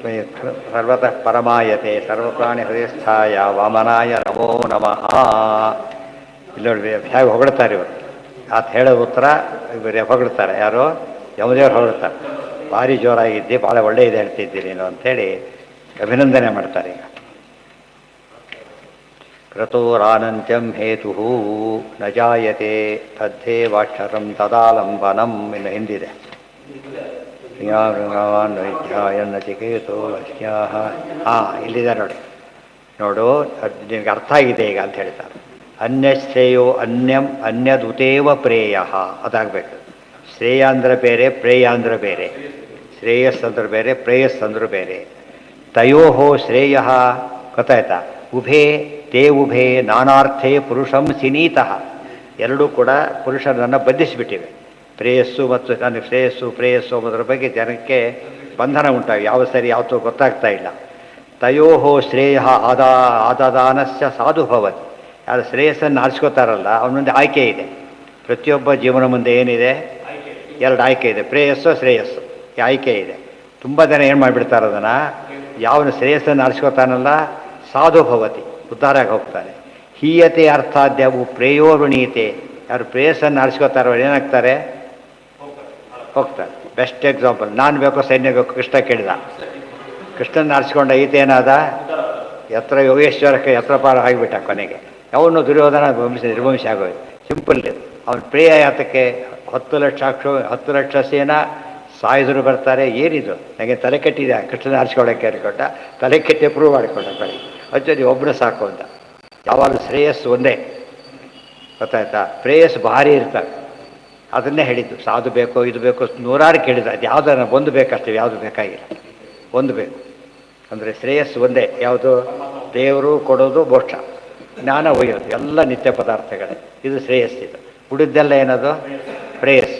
ಸರ್ವತಃ ಪರಮಾಯತೆ ಸರ್ವಪ್ರಾಣಿ ಹೃದಯಸ್ಥಾಯ ವಾಮನಾಯ ನಮೋ ನಮಃ. ಇಲ್ಲಿ ನೋಡಿ ಹೇಗೆ ಹೊಗಳ್ತಾರೆ ಇವರು. ಆತ ಹೇಳೋ ಉತ್ತರ ಇವರು ಹೊಗಳ್ತಾರೆ. ಯಾರು? ಯಮದೇವರು ಹೊಗಳ್ತಾರೆ. ಭಾರಿ ಜೋರಾಗಿದ್ದೆ, ಭಾಳ ಒಳ್ಳೆಯದು ಹೇಳ್ತಿದ್ದಿ ನೀನು ಅಂಥೇಳಿ ಅಭಿನಂದನೆ ಮಾಡ್ತಾರೆ. ಈಗ ಕ್ರತೋರಾನಂತ್ಯಂ ಹೇತು ನ ಜಾಯತೆ ತದ್ದೇವಾಕ್ಷರಂ ತದಾಲಂಬನಂ ಇನ್ನು ಹಿಂದಿದೆ. ನಚಿಕೇತೋ ಇಲ್ಲಿದೆ ನೋಡಿ. ನೋಡು, ನಿನಗೆ ಅರ್ಥ ಆಗಿದೆ ಈಗ ಅಂತ ಹೇಳ್ತಾರೆ. ಅನ್ಯಶ್ರೇಯೋ ಅನ್ಯದುತೇವ ಪ್ರೇಯ ಅದಾಗಬೇಕು. ಶ್ರೇಯ ಅಂದ್ರೆ ಬೇರೆ, ಪ್ರೇಯ ಅಂದ್ರೆ ಬೇರೆ. ಶ್ರೇಯಸ್ ಅಂದ್ರೆ ಬೇರೆ, ಪ್ರೇಯಸ್ ಅಂದ್ರೆ ಬೇರೆ. ತಯೋ ಶ್ರೇಯ ಗೊತ್ತಾಯ್ತಾ? ಉಭೇ ತೇ ಉಭೇ ನಾನಾರ್ಥೇ ಪುರುಷಂ ಸಿನೀತಃ. ಎರಡೂ ಕೂಡ ಪುರುಷನನ್ನು ಬಂಧಿಸಿಬಿಟ್ಟಿವೆ. ಪ್ರೇಯಸ್ಸು ಮತ್ತು ನನಗೆ ಶ್ರೇಯಸ್ಸು ಪ್ರೇಯಸ್ಸು ಅನ್ನೋದ್ರ ಬಗ್ಗೆ ಜನಕ್ಕೆ ಬಂಧನ ಉಂಟಾಗಿ ಯಾವ ಸರಿ ಯಾವತ್ತೂ ಗೊತ್ತಾಗ್ತಾ ಇಲ್ಲ. ತಯೋ ಶ್ರೇಯ ಆದಾನಸ್ಯ ಸಾಧು ಭವತಿ. ಯಾರು ಶ್ರೇಯಸ್ಸನ್ನು ಆರಿಸ್ಕೋತಾರಲ್ಲ ಅವನೊಂದು ಆಯ್ಕೆ ಇದೆ. ಪ್ರತಿಯೊಬ್ಬ ಜೀವನ ಮುಂದೆ ಏನಿದೆ? ಎರಡು ಆಯ್ಕೆ ಇದೆ, ಪ್ರೇಯಸ್ಸು ಶ್ರೇಯಸ್ಸು. ಈ ಆಯ್ಕೆ ಇದೆ. ತುಂಬ ಜನ ಏನು ಮಾಡಿಬಿಡ್ತಾರೆ ಅದನ್ನು, ಯಾವನು ಶ್ರೇಯಸ್ಸನ್ನು ಆರಿಸ್ಕೋತಾನಲ್ಲ ಸಾಧು ಭವತಿ, ಉದ್ಧಾರಾಗಿ ಹೋಗ್ತಾನೆ. ಹೀಯತೆ ಅರ್ಥಾದ್ಯವು ಪ್ರೇಯೋರುಣೀತೆ. ಯಾರು ಪ್ರೇಯಸ್ಸನ್ನು ಆರಿಸ್ಕೋತಾರೋ ಏನಾಗ್ತಾರೆ? ಹೋಗ್ತಾರೆ. ಬೆಸ್ಟ್ ಎಕ್ಸಾಂಪಲ್, ನಾನು ಬೇಕೋ ಸೈನ್ಯ ಬೇಕು ಕೃಷ್ಣ ಕೇಳಿದ. ಕೃಷ್ಣನ ಆರಿಸ್ಕೊಂಡ ಈತೇನಾದ? ಎತ್ತರ ಯೋಗೇಶ್ವರಕ್ಕೆ ಎತ್ರಪಾರ ಆಗಿಬಿಟ್ಟ. ಕೊನೆಗೆ ಅವನು ದುರ್ಯೋಧನ ನಿರ್ವಂಶ ಆಗೋಯ್ತು. ಸಿಂಪಲ್ ಇದು. ಅವನ ಪ್ರೇಯ ಯಾತಕ್ಕೆ? 10 ಲಕ್ಷ ಸೇನ ಸಾಯುಧರು ಬರ್ತಾರೆ. ಏನಿದು ನನಗೆ ತಲೆ ಕೆಟ್ಟಿದೆ, ಕೃಷ್ಣನ ಆರಿಸ್ಕೊಳ್ಳೋಕ್ಕೆ ಅನ್ಕೊಂಡ, ತಲೆ ಕೆಟ್ಟಿ ಪ್ರೂವ್ ಮಾಡಿಕೊಂಡ. ಬರೀ ಅಜ್ಜಿ ಒಬ್ಬರು ಸಾಕು ಅಂತ. ಯಾವಾಗಲೂ ಶ್ರೇಯಸ್ಸು ಒಂದೇ, ಗೊತ್ತಾಯ್ತಾ? ಪ್ರೇಯಸ್ ಭಾರಿ ಇರ್ತಾರೆ. ಅದನ್ನೇ ಹೇಳಿದ್ದು. ಸಾಧು ಬೇಕೋ ಇದು ಬೇಕೋ ನೂರಾರು ಕೇಳಿದ. ಅದು ಯಾವುದನ್ನ ಒಂದು ಬೇಕಷ್ಟೇ, ಯಾವುದು ಬೇಕಾಗಿಲ್ಲ. ಒಂದು ಬೇಕು ಅಂದರೆ ಶ್ರೇಯಸ್ಸು ಒಂದೇ. ಯಾವುದು? ದೇವರು ಕೊಡೋದು ಮೋಕ್ಷ, ಜ್ಞಾನ ಒಯ್ಯೋದು, ಎಲ್ಲ ನಿತ್ಯ ಪದಾರ್ಥಗಳೇ. ಇದು ಶ್ರೇಯಸ್ಸಿದು. ಉಳಿದೆಲ್ಲ ಏನದು? ಪ್ರೇಯಸ್.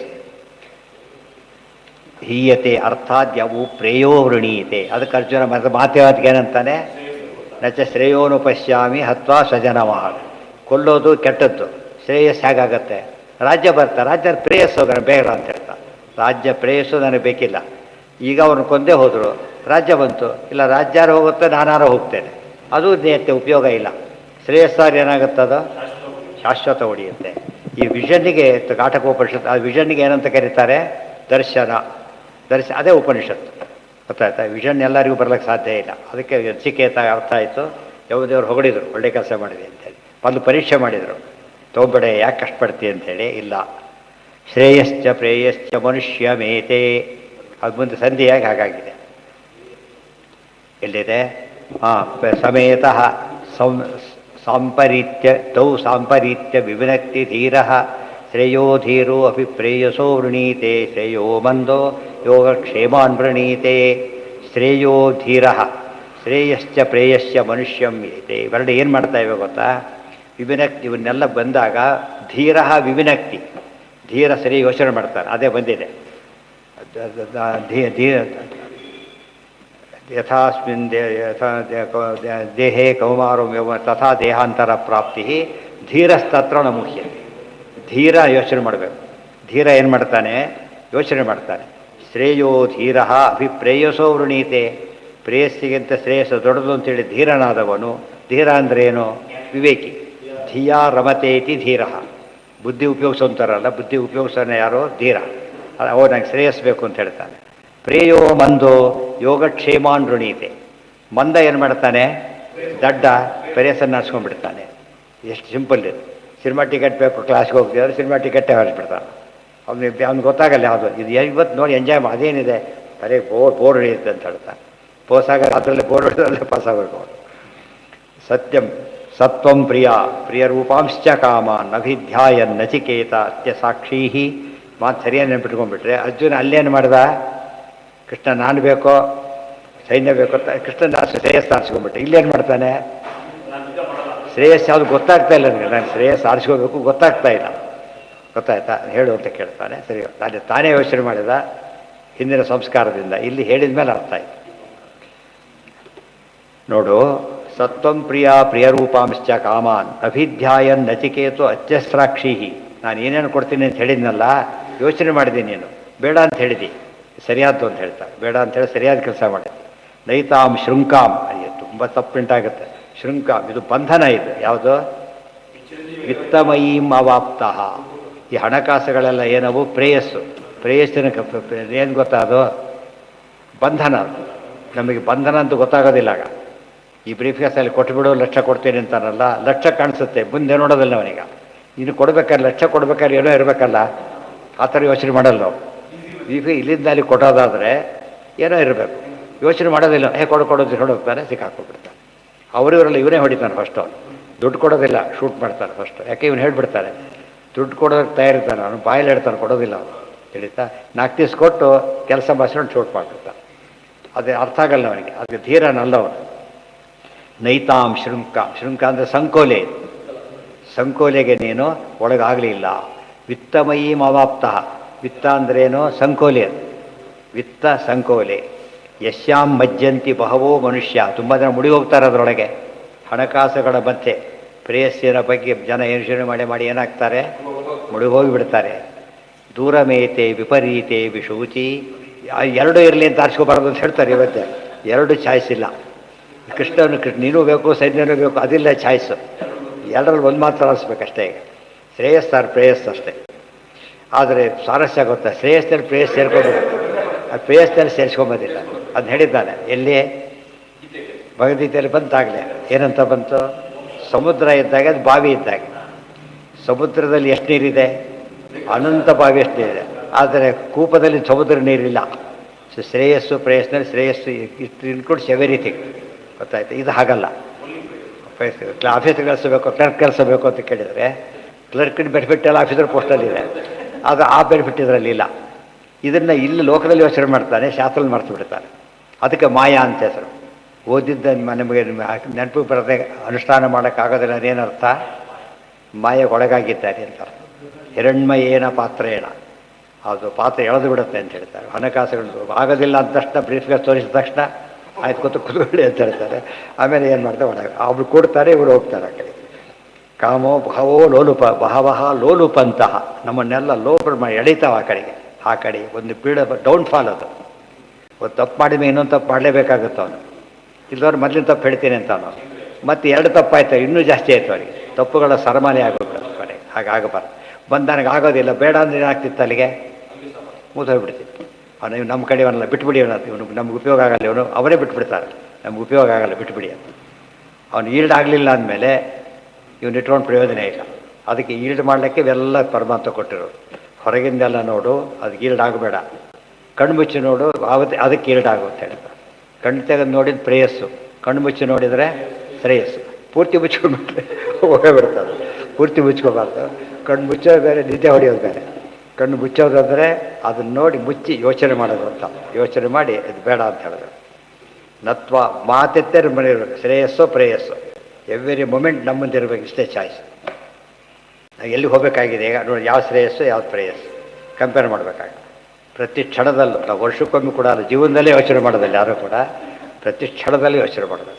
ಹೀಯತೆ ಅರ್ಥಾದ್ಯವು ಪ್ರೇಯೋ ವೃಣೀಯತೆ. ಅದಕ್ಕೆ ಅರ್ಜುನ ಮಾತೇವತಿಗೆ ಏನಂತಾನೆ? ನಚ ಶ್ರೇಯೋನು ಪಶ್ಯಾಮಿ ಹತ್ವಾ ಸ್ವಜನಮಃ. ಕೊಲ್ಲೋದು ಕೆಟ್ಟದ್ದು, ಶ್ರೇಯಸ್ ಹೇಗಾಗತ್ತೆ? ರಾಜ್ಯ ಬರ್ತಾ, ರಾಜ್ಯ ಪ್ರೇಯಸ್ ಹೋಗೋಣ ಬೇಡ ಅಂತ ಹೇಳ್ತಾರೆ. ರಾಜ್ಯ ಪ್ರೇಯಸ್ಸು ನನಗೆ ಬೇಕಿಲ್ಲ. ಈಗ ಅವನು ಕೊಂದೇ ಹೋದರು, ರಾಜ್ಯ ಬಂತು. ಇಲ್ಲ, ರಾಜ್ಯಾರು ಹೋಗುತ್ತೆ, ನಾನಾರು ಹೋಗ್ತೇನೆ, ಅದು ನಿತ್ಯ ಉಪಯೋಗ ಇಲ್ಲ. ಶ್ರೇಯಸ್ಸಾರು ಏನಾಗುತ್ತದೋ ಶಾಶ್ವತ ಉಳಿಯುತ್ತೆ. ಈ ವಿಷನ್ನಿಗೆ ಕಾಟಕೋಪನಿಷತ್ತು, ಆ ವಿಷನ್ನಿಗೆ ಏನಂತ ಕರೀತಾರೆ? ದರ್ಶನ. ಅದೇ ಉಪನಿಷತ್ತು, ಗೊತ್ತಾಯ್ತಾ? ವಿಷನ್ ಎಲ್ಲರಿಗೂ ಬರ್ಲಿಕ್ಕೆ ಸಾಧ್ಯ ಇಲ್ಲ. ಅದಕ್ಕೆ ನಚಿಕೇತ ಅರ್ಥ ಆಯಿತು. ಯಮದೇವರು ಹೊಗಳಿದ್ರು, ಒಳ್ಳೆ ಕೆಲಸ ಮಾಡಿದೆ ಅಂತೇಳಿ. ಒಂದು ಪರೀಕ್ಷೆ ಮಾಡಿದರು, ತೊಗೊಬೇಡ, ಯಾಕೆ ಕಷ್ಟಪಡ್ತೀವಿ ಅಂಥೇಳಿ. ಇಲ್ಲ, ಶ್ರೇಯಶ್ಚ ಪ್ರೇಯಶ್ಚ ಮನುಷ್ಯ ಮೇತೆ. ಅದು ಮುಂದೆ ಸಂಧಿಯಾಗಿ ಹಾಗಾಗಿದೆ. ಎಲ್ಲಿದೆ? ಸಮೇತಃ ಸಾಂಪರೀತ್ಯ ಸಾಂಪರೀತ್ಯ ವಿವಿನಕ್ತಿ ಧೀರ ಶ್ರೇಯೋ ಧೀರೋ ಅಪಿ ಪ್ರೇಯಸೋ ವೃಣೀತೆ ಶ್ರೇಯೋ ಮಂದೋ ಯೋಗಕ್ಷೇಮಾನ್ ವೃಣೀತೆ. ಶ್ರೇಯೋ ಧೀರ ಶ್ರೇಯಶ್ಚ ಪ್ರೇಯಶ್ಚ ಮನುಷ್ಯಂ ಏತೆ. ಇವೆರಡು ಏನು ಮಾಡ್ತಾ ಇವೆ ಗೊತ್ತಾ? ವಿವಿನಕ್ತಿ. ಇವನ್ನೆಲ್ಲ ಬಂದಾಗ ಧೀರ ವಿವಿನಕ್ತಿ. ಧೀರ ಸರಿ ಯೋಚನೆ ಮಾಡ್ತಾರೆ, ಅದೇ ಬಂದಿದೆ. ಯಥಾಸ್ಮಿನ್ ದೇಹೇ ಕೌಮಾರೋ ತಥಾ ದೇಹಾಂತರ ಪ್ರಾಪ್ತಿ ಧೀರಸ್ತತ್ರ ನ ಮುಖ್ಯ. ಧೀರ ಯೋಚನೆ ಮಾಡಬೇಕು. ಧೀರ ಏನು ಮಾಡ್ತಾನೆ? ಯೋಚನೆ ಮಾಡ್ತಾನೆ. ಶ್ರೇಯೋ ಧೀರ ಅಭಿಪ್ರೇಯಸೋ ವೃಣೀತೆ. ಪ್ರೇಯಸ್ಸಿಗಿಂತ ಶ್ರೇಯಸ್ಸು ದೊಡ್ಡದು ಅಂತೇಳಿ ಧೀರನಾದವನು. ಧೀರ ಅಂದ್ರೆ ಏನು? ವಿವೇಕಿ. ಧಿಯಾ ರಮತೇತಿ ಧೀರ. ಬುದ್ಧಿ ಉಪಯೋಗಿಸೋಂತಾರಲ್ಲ, ಬುದ್ಧಿ ಉಪಯೋಗಿಸೋನೆ ಯಾರೋ? ಧೀರ. ಅವು ನಂಗೆ ಶ್ರೇಯಸ್ಬೇಕು ಅಂತ ಹೇಳ್ತಾನೆ. ಪ್ರೇಯೋ ಮಂದೋ ಯೋಗಕ್ಷೇಮಾನ್ ವೃಣೀತೆ. ಮಂದ ಏನು ಮಾಡ್ತಾನೆ? ದಡ್ಡ ಪ್ರೇಯಸ್ಸನ್ನು ನಡೆಸ್ಕೊಂಡ್ಬಿಡ್ತಾನೆ. ಎಷ್ಟು ಸಿಂಪಲ್ ಇದು. ಸಿನಿಮಾ ಟಿಕೆಟ್ ಬೇಕು, ಕ್ಲಾಸ್ಗೆ ಹೋಗ್ತಿದ್ದಾರೆ, ಸಿನಿಮಾ ಟಿಕೆಟೇ ಹೊರಟ್ಬಿಡ್ತಾನೆ. ಅವ್ನಿಗೆ ಗೊತ್ತಾಗಲ್ಲ ಯಾವುದು ಇದು. ಇವತ್ತು ನೋಡಿ ಎಂಜಾಯ್ ಅದೇನಿದೆ, ಬರೀ ಬೋರ್ಡ್ ಹಿಡಿಯುತ್ತೆ ಅಂತ ಹೇಳ್ತಾನೆ. ಪೋಸಾಗ ಅದರಲ್ಲಿ ಬೋರ್ಡ್ ಹಿಡಿದ್ರಲ್ಲೇ ಪಾಸಾಗಬೇಕು ಅವನು. ಸತ್ಯಂ ಸತ್ವಂ ಪ್ರಿಯ ರೂಪಾಂಶ್ಚ ಕಾಮಾನ್ ಅಭಿಧ್ಯಾಯನ್ ನಚಿಕೇತ ಅತ್ಯ ಸಾಕ್ಷೀ. ಮಾತು ಸರಿಯಾಗಿ ನೆನ್ಪಿಟ್ಕೊಂಡ್ಬಿಟ್ರೆ ಅರ್ಜುನ ಅಲ್ಲೇನು ಮಾಡ್ದ? ಕೃಷ್ಣ ನಾನು ಬೇಕೋ ಸೈನ್ಯ ಬೇಕೋ ಕೃಷ್ಣನ ಶ್ರೇಯಸ್ ಆರಿಸ್ಕೊಂಡ್ಬಿಟ್ಟೆ. ಇಲ್ಲೇನು ಮಾಡ್ತಾನೆ? ಶ್ರೇಯಸ್ ಯಾವುದು ಗೊತ್ತಾಗ್ತಾ ಇಲ್ಲ ನನಗೆ, ನಾನು ಶ್ರೇಯಸ್ ಆರಿಸ್ಕೋಬೇಕು ಗೊತ್ತಾಗ್ತಾ ಇಲ್ಲ. ಗೊತ್ತಾಯ್ತಾ? ಹೇಳು ಅಂತ ಕೇಳ್ತಾನೆ. ಸರಿ, ನಾನು ತಾನೇ ಯೋಚನೆ ಮಾಡಿದ ಹಿಂದಿನ ಸಂಸ್ಕಾರದಿಂದ. ಇಲ್ಲಿ ಹೇಳಿದ ಮೇಲೆ ಅರ್ಥ ಆಯ್ತು. ನೋಡು, ಸತ್ವಂ ಪ್ರಿಯ ರೂಪಾಂಶ್ಚ ಕಾಮಾನ್ ಅಭಿಧ್ಯಾಯನ್ ನಚಿಕೇತು ಅತ್ಯಸ್ರಾಕ್ಷಿ. ನಾನು ಏನೇನು ಕೊಡ್ತೀನಿ ಅಂತ ಹೇಳಿದ್ನಲ್ಲ, ಯೋಚನೆ ಮಾಡಿದ್ದೀನಿ. ನೀನು ಬೇಡ ಅಂತ ಹೇಳಿದಿ, ಸರಿಯಾದ್ದು ಅಂತ ಹೇಳ್ತಾ. ಬೇಡ ಅಂತ ಹೇಳಿ ಸರಿಯಾದ ಕೆಲಸ ಮಾಡಿದ್ದೆ. ನೈತಾಂ ಶೃಂಕಾಂ ಅದು ತುಂಬ ತಪ್ಪುಂಟಾಗುತ್ತೆ. ಶೃಂಕಾಂ ಇದು ಬಂಧನ, ಇದು ಯಾವುದು? ವಿತ್ತಮಯೀಂ ಅವಾಪ್ತಃ. ಈ ಹಣಕಾಸುಗಳೆಲ್ಲ ಏನವು? ಪ್ರೇಯಸ್ಸು. ಪ್ರೇಯಸ್ಸಿನ ಏನು ಗೊತ್ತಾ? ಅದು ಬಂಧನ. ನಮಗೆ ಬಂಧನ ಅಂತ ಗೊತ್ತಾಗೋದಿಲ್ಲ ಆಗ. ಈ ಬ್ರೀಫ್ ಕೇಸಲ್ಲಿ ಕೊಟ್ಬಿಡು, ಲಕ್ಷ ಕೊಡ್ತೀನಿ ಅಂತಾನಲ್ಲ, ಲಕ್ಷ ಕಾಣಿಸುತ್ತೆ, ಮುಂದೆ ನೋಡೋದಿಲ್ಲ ಅವನಿಗೆ. ಇನ್ನು ಕೊಡ್ಬೇಕಾದ್ರೆ, ಲಕ್ಷ ಕೊಡ್ಬೇಕಾದ್ರೆ ಏನೋ ಇರಬೇಕಲ್ಲ, ಆ ಥರ ಯೋಚನೆ ಮಾಡಲ್ಲ ನಾವು. ಇಲ್ಲಿಂದ ಅಲ್ಲಿ ಕೊಡೋದಾದರೆ ಏನೋ ಇರಬೇಕು, ಯೋಚನೆ ಮಾಡೋದಿಲ್ಲ. ಕೊಡೋದು ಹೊಡೋಗ್ತಾನೆ, ಸಿಕ್ಕಾಕ್ಬಿಡ್ತಾನೆ. ಅವರಿವರೆಲ್ಲ ಇವನೇ ಹೊಡಿತಾನೆ ಫಸ್ಟು. ದುಡ್ಡು ಕೊಡೋದಿಲ್ಲ, ಶೂಟ್ ಮಾಡ್ತಾನೆ ಫಸ್ಟು. ಯಾಕೆ ಇವನು ಹೇಳ್ಬಿಡ್ತಾರೆ ದುಡ್ಡು ಕೊಡೋದಕ್ಕೆ ತಯಾರಿರ್ತಾನೆ, ಅವನು ಬಾಯಲ್ಲಿ ಹೇಳ್ತಾನೆ, ಕೊಡೋದಿಲ್ಲ ಅವನು ತಿಳಿತಾ. 4 ದಿವಸ ಕೊಟ್ಟು ಕೆಲಸ ಮಾಡಿಸ್ಕೊಂಡು ಶೂಟ್ ಮಾಡಿಬಿಡ್ತಾನೆ. ಅದೇ ಅರ್ಥ ಆಗಲ್ಲ ಅವನಿಗೆ, ಅದಕ್ಕೆ ಧೀರನಲ್ಲ ಅವನು. ನೈತಾಂ ಶೃಂಕ. ಶೃಂಕ ಅಂದರೆ ಸಂಕೋಲೆ. ಸಂಕೋಲೆಗೆ ನೀನು ಒಳಗಾಗಲಿಲ್ಲ. ವಿತ್ತಮಯೀಂ ಅವಾಪ್ತಃ. ವಿತ್ತ ಅಂದ್ರೇನು? ಸಂಕೋಲೆ. ವಿತ್ತ ಸಂಕೋಲೆ. ಯಶ್ಯಾಂ ಮಜ್ಜಂತಿ ಬಹವೋ ಮನುಷ್ಯ. ತುಂಬ ಜನ ಮುಡಿ ಹೋಗ್ತಾರೆ ಅದರೊಳಗೆ. ಹಣಕಾಸುಗಳ ಮಧ್ಯೆ ಪ್ರೇಯಸ್ಸಿನ ಬಗ್ಗೆ ಜನ ಯೋಚನೆ ಮಾಡಿ ಏನಾಗ್ತಾರೆ? ಮುಳುಗೋಗಿ ಬಿಡ್ತಾರೆ. ದೂರಮೇತೆ ವಿಪರೀತೆ ವಿಶೂಚಿ. ಎರಡೂ ಇರಲಿ ಅಂತ ಆರಿಸ್ಕೋಬಾರ್ದು ಅಂತ ಹೇಳ್ತಾರೆ ಇವತ್ತೇ. ಎರಡು ಚಾಯ್ಸ್ ಇಲ್ಲ. ಕೃಷ್ಣನು ನೀನು ಬೇಕು, ಸೈನ್ಯನೂ ಬೇಕು, ಅದಿಲ್ಲ ಚಾಯ್ಸು. ಎರಡರಲ್ಲಿ ಒಂದು ಮಾತ್ರ ಆರಿಸ್ಬೇಕಷ್ಟೇ. ಈಗ ಶ್ರೇಯಸ್ಸಾರು ಪ್ರೇಯಸ್ಸು ಅಷ್ಟೇ. ಆದರೆ ಸ್ವಾರಸ್ಯ ಗೊತ್ತಾ? ಶ್ರೇಯಸ್ಸಲ್ಲಿ ಪ್ರೇಯಸ್ ಸೇರ್ಕೋಬೇಕು, ಅದು ಪ್ರೇಯಸ್ಸಲ್ಲಿ ಸೇರಿಸ್ಕೊಂಬೋದಿಲ್ಲ. ಅದನ್ನ ಹೇಳಿದ್ದಾನೆ ಎಲ್ಲಿ? ಭಗವದ್ಗೀತೆಯಲ್ಲಿ ಬಂತಾಗಲೇ. ಏನಂತ ಬಂತು? ಸಮುದ್ರ ಇದ್ದಾಗ ಅದು ಬಾವಿ ಇದ್ದಾಗ. ಸಮುದ್ರದಲ್ಲಿ ಎಷ್ಟು ನೀರಿದೆ? ಅನಂತ ಬಾವಿ ಎಷ್ಟು ನೀರಿದೆ. ಆದರೆ ಕೂಪದಲ್ಲಿ ಸಮುದ್ರ ನೀರಿಲ್ಲ. ಸೊ ಶ್ರೇಯಸ್ಸು ಪ್ರೇಯಸ್ನಲ್ಲಿ ಶ್ರೇಯಸ್ಸು ಇಟ್ ಇನ್ಕ್ಲೂಡ್ಸ್ ಎವ್ರಿಥಿಂಗ್. ಗೊತ್ತಾಯ್ತು? ಇದು ಹಾಗಲ್ಲ. ಆಫೀಸ್ ಕೆಲಸಬೇಕು, ಕ್ಲರ್ಕ್ ಕೆಲಸ ಬೇಕು ಅಂತ ಕೇಳಿದರೆ ಕ್ಲರ್ಕಿನ ಬೆನಿಫಿಟ್ ಎಲ್ಲ ಆಫೀಸರ್ ಪೋಸ್ಟಲ್ಲಿದೆ, ಆದರೆ ಆ ಬೆನಿಫಿಟ್ ಇದರಲ್ಲಿ ಇಲ್ಲ. ಇದನ್ನು ಇಲ್ಲಿ ಲೋಕದಲ್ಲಿ ಯೋಚನೆ ಮಾಡ್ತಾನೆ, ಶಾಸ್ತ್ರದಲ್ಲಿ ಮರೆತು ಬಿಡ್ತಾನೆ. ಅದಕ್ಕೆ ಮಾಯಾ ಅಂತ ಹೆಸರು. ಓದಿದ್ದ ನಮಗೆ ನೆನಪು ಬರದೆ ಅನುಷ್ಠಾನ ಮಾಡೋಕ್ಕಾಗೋದಿಲ್ಲ. ಅದೇನರ್ಥ? ಮಾಯೆಗೆ ಒಳಗಾಗಿದ್ದಾರೆ ಅಂತ. ಹಿರಣ್ಮಯೇನ ಪಾತ್ರೇಣ. ಅದು ಪಾತ್ರೆ ಎಳೆದು ಬಿಡುತ್ತೆ ಅಂತ ಹೇಳ್ತಾರೆ. ಹಣಕಾಸುಗಳು ಆಗೋದಿಲ್ಲ ಅಂದ ತಕ್ಷಣ ಬ್ರೀಫ್ಗೆ ತೋರಿಸಿದ ತಕ್ಷಣ ಆಯ್ತು ಕೂತ್ಕೊಳ್ಳಿ ಅಂತ ಹೇಳ್ತಾರೆ. ಆಮೇಲೆ ಏನು ಮಾಡ್ತಾರೆ? ಒಳಗೆ ಅವ್ರು ಕೊಡ್ತಾರೆ, ಇವರು ಹೋಗ್ತಾರೆ ಆ ಕಡೆ. ಕಾಮೋ ಬಹವೋ ಲೋಲುಪ ಬಹವಹ ಲೋಲುಪಂತಹ. ನಮ್ಮನ್ನೆಲ್ಲ ಲೋಪ ಮಾಡಿ ಎಳೀತಾವೆ ಆ ಕಡೆಗೆ. ಆ ಕಡೆ ಒಂದು ಪೀಡ ಡೌನ್ಫಾಲ್. ಅದು ಒಂದು ತಪ್ಪು ಮಾಡಿದ ಇನ್ನೊಂದು ತಪ್ಪು ಮಾಡಲೇಬೇಕಾಗುತ್ತೆ ಅವನು. ಇಲ್ಲದವ್ರು ಮೊದಲಿನ ತಪ್ಪು ಹೇಳ್ತೀನಿ ಅಂತ ಅವನು. ಮತ್ತು 2 ತಪ್ಪಾಯ್ತು, ಇನ್ನೂ ಜಾಸ್ತಿ ಆಯಿತು ಅವರಿಗೆ. ತಪ್ಪುಗಳ ಸರಮಾಲೆ ಆಗೋಗ್ಬಿಡೋದು ಕಡೆ. ಹಾಗಾಗಬಾರ್ದು. ನನಗೆ ಆಗೋದಿಲ್ಲ, ಬೇಡ ಅಂದರೆ ಏನಾಗ್ತಿತ್ತು ಅಲ್ಲಿಗೆ? ಮುಗಿದೋಗ್ಬಿಡ್ತಿತ್ತು. ಅವನು ಇವ್ ನಮ್ಮ ಕಡೆಯವನ್ನೆಲ್ಲ ಬಿಟ್ಬಿಡಿ, ಇವನು ನಮ್ಗೆ ಉಪಯೋಗ ಆಗಲ್ಲ, ಇವನು ಅವರೇ ಬಿಟ್ಬಿಡ್ತಾರೆ, ನಮ್ಗೆ ಉಪಯೋಗ ಆಗಲ್ಲ ಬಿಟ್ಬಿಡಿ ಅಂತ. ಅವನು ಈಲ್ಡ್ ಆಗಲಿಲ್ಲ ಅಂದಮೇಲೆ ಇವನು ಇಟ್ಕೊಂಡು ಪ್ರಯೋಜನ ಇಲ್ಲ. ಅದಕ್ಕೆ ಈಲ್ಡ್ ಮಾಡಲಿಕ್ಕೆ ಇವೆಲ್ಲ ಪರಮಾತ್ಮ ಕೊಟ್ಟಿರೋದು. ಹೊರಗಿಂದೆಲ್ಲ ನೋಡು, ಅದಕ್ಕೆ ಈಲ್ಡ್ ಆಗಬೇಡ. ಕಣ್ಣು ಮುಚ್ಚಿ ನೋಡು, ಅದಕ್ಕೆ ಈಲ್ಡ್ ಆಗುತ್ತೆ ಹೇಳ್ತಾರೆ. ಕಣ್ಣು ತೆಗೆದು ನೋಡಿದ ಪ್ರೇಯಸ್ಸು, ಕಣ್ಣು ಮುಚ್ಚಿ ನೋಡಿದರೆ ಶ್ರೇಯಸ್ಸು. ಪೂರ್ತಿ ಮುಚ್ಕೊಂಡ್ಬಿಟ್ರೆ ಹೋಗೇ ಬಿಡ್ತದೆ. ಪೂರ್ತಿ ಮುಚ್ಕೋಬಾರ್ದು. ಕಣ್ಣು ಮುಚ್ಚೋದು ಬೇರೆ, ನಿದ್ದೆ ಹೊಡೆಯೋದು ಬೇರೆ. ಕಣ್ಣು ಮುಚ್ಚೋದಂದರೆ ಅದನ್ನು ನೋಡಿ ಮುಚ್ಚಿ ಯೋಚನೆ ಮಾಡೋದು ಅಂತ. ಯೋಚನೆ ಮಾಡಿ ಇದು ಬೇಡ ಅಂತ ಹೇಳಿದ್ರು. ನತ್ವ ಮಾತೆತ್ತರೆ ಮನೆಯಿರ್ಬೇಕು. ಶ್ರೇಯಸ್ಸೋ ಪ್ರೇಯಸ್ಸು ಎವ್ರಿ ಮೊಮೆಂಟ್ ನಮ್ಮಂದಿರ್ಬೇಕು. ಇಷ್ಟೇ ಚಾಯ್ಸ್. ನಾವು ಎಲ್ಲಿಗೆ ಹೋಗಬೇಕಾಗಿದೆ ಈಗ ನೋಡಿ, ಯಾವ ಶ್ರೇಯಸ್ಸು ಯಾವ್ದು ಪ್ರೇಯಸ್ಸು ಕಂಪೇರ್ ಮಾಡಬೇಕಾಗ. ಪ್ರತಿ ಕ್ಷಣದಲ್ಲೂ ನಾವು ವರ್ಷಕ್ಕೊಮ್ಮೆ ಕೂಡ ಅದು ಜೀವನದಲ್ಲೇ ಯೋಚನೆ ಮಾಡೋದಿಲ್ಲ ಯಾರೂ ಕೂಡ. ಪ್ರತಿ ಕ್ಷಣದಲ್ಲೇ ಯೋಚನೆ ಮಾಡೋದು.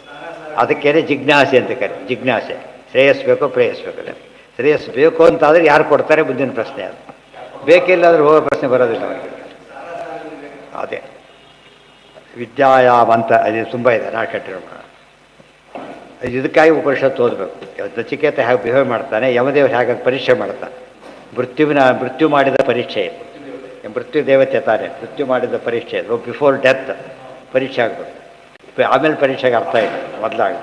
ಅದಕ್ಕೇನೆ ಜಿಜ್ಞಾಸೆ ಅಂತ ಕರೆ. ಜಿಜ್ಞಾಸೆ. ಶ್ರೇಯಸ್ ಬೇಕೋ ಪ್ರೇಯಸ್ ಬೇಕು. ಶ್ರೇಯಸ್ ಬೇಕು ಅಂತಾದರೆ ಯಾರು ಕೊಡ್ತಾರೆ ಮುಂದಿನ ಪ್ರಶ್ನೆ. ಅದು ಬೇಕಿಲ್ಲ ಅಂದರೆ ಹೋಗೋ ಪ್ರಶ್ನೆ ಬರೋದಿಲ್ಲ ಅವರಿಗೆ. ಅದೇ ವಿದ್ಯಾಯಾಮ್ ಅಂತ ಅದು ತುಂಬ ಇದೆ. ನಾ ಕಟ್ಟಿರೋ ಇದಕ್ಕಾಗಿ ಉಪನಿಷತ್ತು ಓದಬೇಕು. ನಚಿಕೇತ ಹೇಗೆ ಬಿಹೇವ್ ಮಾಡ್ತಾನೆ, ಯಮದೇವರು ಹೇಗೆ ಪರೀಕ್ಷೆ ಮಾಡ್ತಾನೆ. ಮೃತ್ಯು ಮಾಡಿದ ಪರೀಕ್ಷೆ ಇದು. ಮೃತ್ಯು ದೇವತೆ ತಾನೆ, ಮೃತ್ಯು ಮಾಡಿದ ಪರೀಕ್ಷೆ ಇದು. ಬಿಫೋರ್ ಡೆತ್ ಪರೀಕ್ಷೆ ಆಗ್ಬೇಕು. ಆಮೇಲೆ ಪರೀಕ್ಷೆಗೆ ಅರ್ಥ ಇದೆ, ಮೊದಲಾಗ